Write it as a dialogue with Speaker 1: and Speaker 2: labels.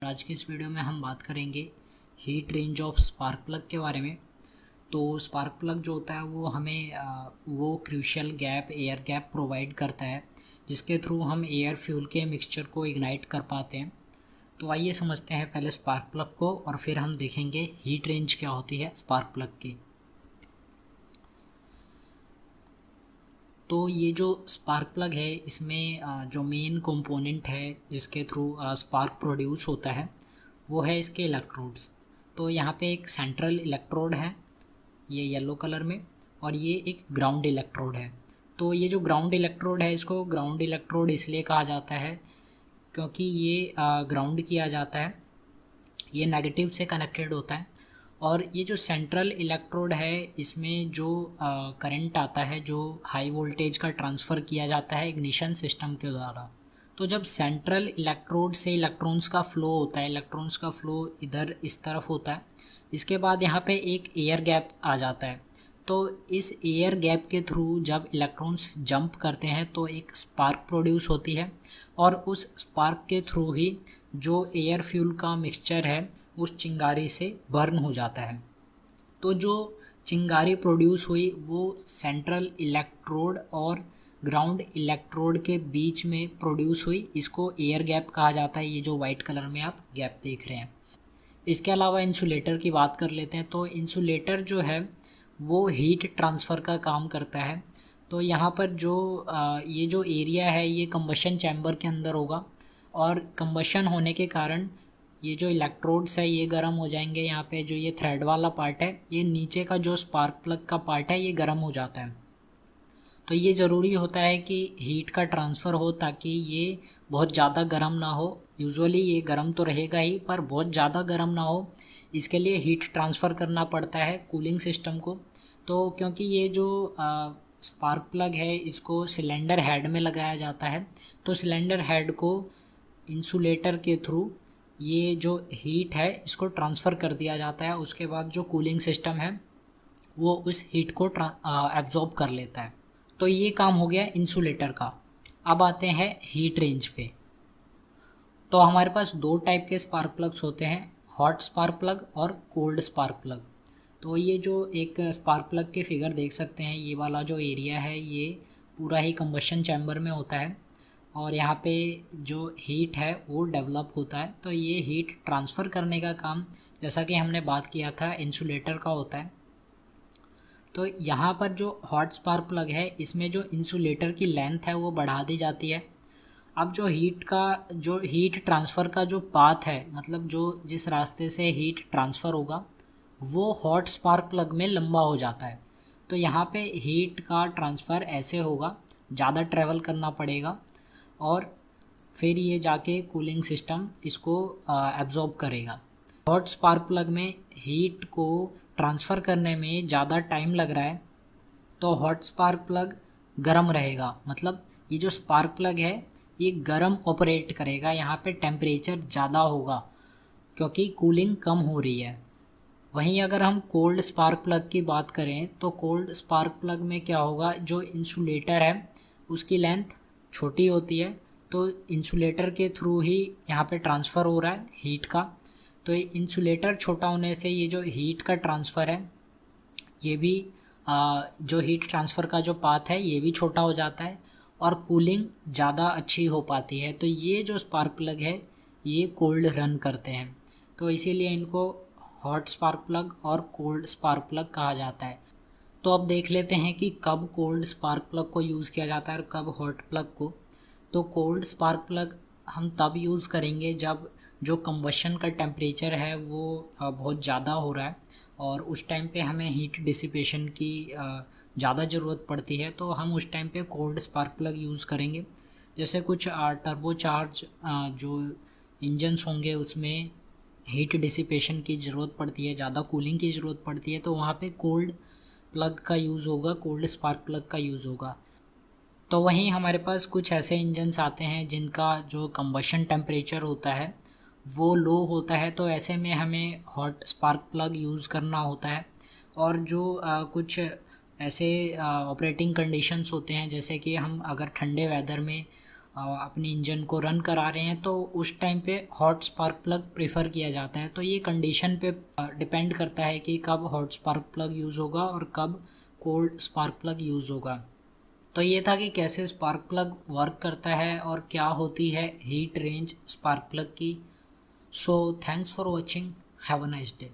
Speaker 1: आज की इस वीडियो में हम बात करेंगे heat range of spark plug के बारे में। तो स्पार्क प्लग जो होता है वो हमें वो crucial gap air gap provide करता है जिसके थ्रू हम एयर फ्यूल के मिक्सचर को इग्नाइट कर पाते हैं। तो आइए समझते हैं पहले स्पार्क प्लग को और फिर हम देखेंगे हीट रेंज क्या होती है स्पार्क प्लग की। तो ये जो स्पार्क प्लग है इसमें जो मेन कंपोनेंट है जिसके थ्रू स्पार्क प्रोड्यूस होता है वो है इसके इलेक्ट्रोड्स। तो यहाँ पे एक सेंट्रल इलेक्ट्रोड है ये येलो कलर में, और ये एक ग्राउंड इलेक्ट्रोड है। तो ये जो ग्राउंड इलेक्ट्रोड है इसको ग्राउंड इलेक्ट्रोड इसलिए कहा जाता है क्योंकि ये ग्राउंड किया जाता है, ये नेगेटिव से कनेक्टेड होता है। और ये जो सेंट्रल इलेक्ट्रोड है इसमें जो करंट आता है, जो हाई वोल्टेज का ट्रांसफ़र किया जाता है इग्निशन सिस्टम के द्वारा। तो जब सेंट्रल इलेक्ट्रोड से इलेक्ट्रॉन्स का फ़्लो होता है, इलेक्ट्रॉन्स का फ़्लो इधर इस तरफ होता है, इसके बाद यहाँ पे एक एयर गैप आ जाता है। तो इस एयर गैप के थ्रू जब इलेक्ट्रॉन्स जंप करते हैं तो एक स्पार्क प्रोड्यूस होती है, और उस स्पार्क के थ्रू ही जो एयर फ्यूल का मिक्सचर है उस चिंगारी से बर्न हो जाता है। तो जो चिंगारी प्रोड्यूस हुई वो सेंट्रल इलेक्ट्रोड और ग्राउंड इलेक्ट्रोड के बीच में प्रोड्यूस हुई, इसको एयर गैप कहा जाता है। ये जो वाइट कलर में आप गैप देख रहे हैं। इसके अलावा इंसुलेटर की बात कर लेते हैं। तो इंसुलेटर जो है वो हीट ट्रांसफ़र का काम करता है। तो यहाँ पर जो ये जो एरिया है ये कंबशन चैम्बर के अंदर होगा, और कंबशन होने के कारण ये जो इलेक्ट्रोड्स है ये गर्म हो जाएंगे। यहाँ पे जो ये थ्रेड वाला पार्ट है, ये नीचे का जो स्पार्क प्लग का पार्ट है ये गर्म हो जाता है। तो ये ज़रूरी होता है कि हीट का ट्रांसफ़र हो ताकि ये बहुत ज़्यादा गर्म ना हो। यूजुअली ये गर्म तो रहेगा ही, पर बहुत ज़्यादा गर्म ना हो, इसके लिए हीट ट्रांसफ़र करना पड़ता है कूलिंग सिस्टम को। तो क्योंकि ये जो स्पार्क प्लग है इसको सिलेंडर हेड में लगाया जाता है, तो सिलेंडर हेड को इंसुलेटर के थ्रू ये जो हीट है इसको ट्रांसफ़र कर दिया जाता है। उसके बाद जो कूलिंग सिस्टम है वो उस हीट को एब्जॉर्ब कर लेता है। तो ये काम हो गया इंसुलेटर का। अब आते हैं हीट रेंज पे। तो हमारे पास दो टाइप के स्पार्क प्लग्स होते हैं, हॉट स्पार्क प्लग और कोल्ड स्पार्क प्लग। तो ये जो एक स्पार्क प्लग के फिगर देख सकते हैं, ये वाला जो एरिया है ये पूरा ही कंबशन चैम्बर में होता है, और यहाँ पे जो हीट है वो डेवलप होता है। तो ये हीट ट्रांसफ़र करने का काम, जैसा कि हमने बात किया था, इंसुलेटर का होता है। तो यहाँ पर जो हॉट स्पार्क प्लग है इसमें जो इंसुलेटर की लेंथ है वो बढ़ा दी जाती है। अब जो हीट ट्रांसफ़र का जो पाथ है, मतलब जो जिस रास्ते से हीट ट्रांसफ़र होगा वो हॉट स्पार्क प्लग में लंबा हो जाता है। तो यहाँ पे हीट का ट्रांसफ़र ऐसे होगा, ज़्यादा ट्रैवल करना पड़ेगा, और फिर ये जाके कूलिंग सिस्टम इसको एब्जॉर्ब करेगा। हॉट स्पार्क प्लग में हीट को ट्रांसफ़र करने में ज़्यादा टाइम लग रहा है, तो हॉट स्पार्क प्लग गर्म रहेगा। मतलब ये जो स्पार्क प्लग है ये गर्म ऑपरेट करेगा, यहाँ पे टेम्परेचर ज़्यादा होगा क्योंकि कूलिंग कम हो रही है। वहीं अगर हम कोल्ड स्पार्क प्लग की बात करें तो कोल्ड स्पार्क प्लग में क्या होगा, जो इंसुलेटर है उसकी लेंथ छोटी होती है, तो इंसुलेटर के थ्रू ही यहाँ पे ट्रांसफ़र हो रहा है हीट का। तो इंसुलेटर छोटा होने से ये जो हीट का ट्रांसफ़र है ये भी जो हीट ट्रांसफ़र का जो पाथ है ये भी छोटा हो जाता है, और कूलिंग ज़्यादा अच्छी हो पाती है। तो ये जो स्पार्क प्लग है ये कोल्ड रन करते हैं, तो इसीलिए इनको हॉट स्पार्क प्लग और कोल्ड स्पार्क प्लग कहा जाता है। तो अब देख लेते हैं कि कब कोल्ड स्पार्क प्लग को यूज़ किया जाता है और कब हॉट प्लग को। तो कोल्ड स्पार्क प्लग हम तब यूज़ करेंगे जब जो कंबशन का टेम्परेचर है वो बहुत ज़्यादा हो रहा है, और उस टाइम पे हमें हीट डिसिपेशन की ज़्यादा ज़रूरत पड़ती है, तो हम उस टाइम पे कोल्ड स्पार्क प्लग यूज़ करेंगे। जैसे कुछ टर्बोचार्ज जो इंजन्स होंगे उसमें हीट डिसिपेशन की ज़रूरत पड़ती है, ज़्यादा कूलिंग की ज़रूरत पड़ती है, तो वहाँ पे कोल्ड प्लग का यूज़ होगा, कोल्ड स्पार्क प्लग का यूज़ होगा। तो वहीं हमारे पास कुछ ऐसे इंजन्स आते हैं जिनका जो कंबशन टेम्परेचर होता है वो लो होता है, तो ऐसे में हमें हॉट स्पार्क प्लग यूज़ करना होता है। और जो कुछ ऐसे ऑपरेटिंग कंडीशंस होते हैं, जैसे कि हम अगर ठंडे वेदर में अपने इंजन को रन करा रहे हैं तो उस टाइम पे हॉट स्पार्क प्लग प्रेफर किया जाता है। तो ये कंडीशन पे डिपेंड करता है कि कब हॉट स्पार्क प्लग यूज़ होगा और कब कोल्ड स्पार्क प्लग यूज़ होगा। तो ये था कि कैसे स्पार्क प्लग वर्क करता है और क्या होती है हीट रेंज स्पार्क प्लग की। So thanks for watching, have a nice day.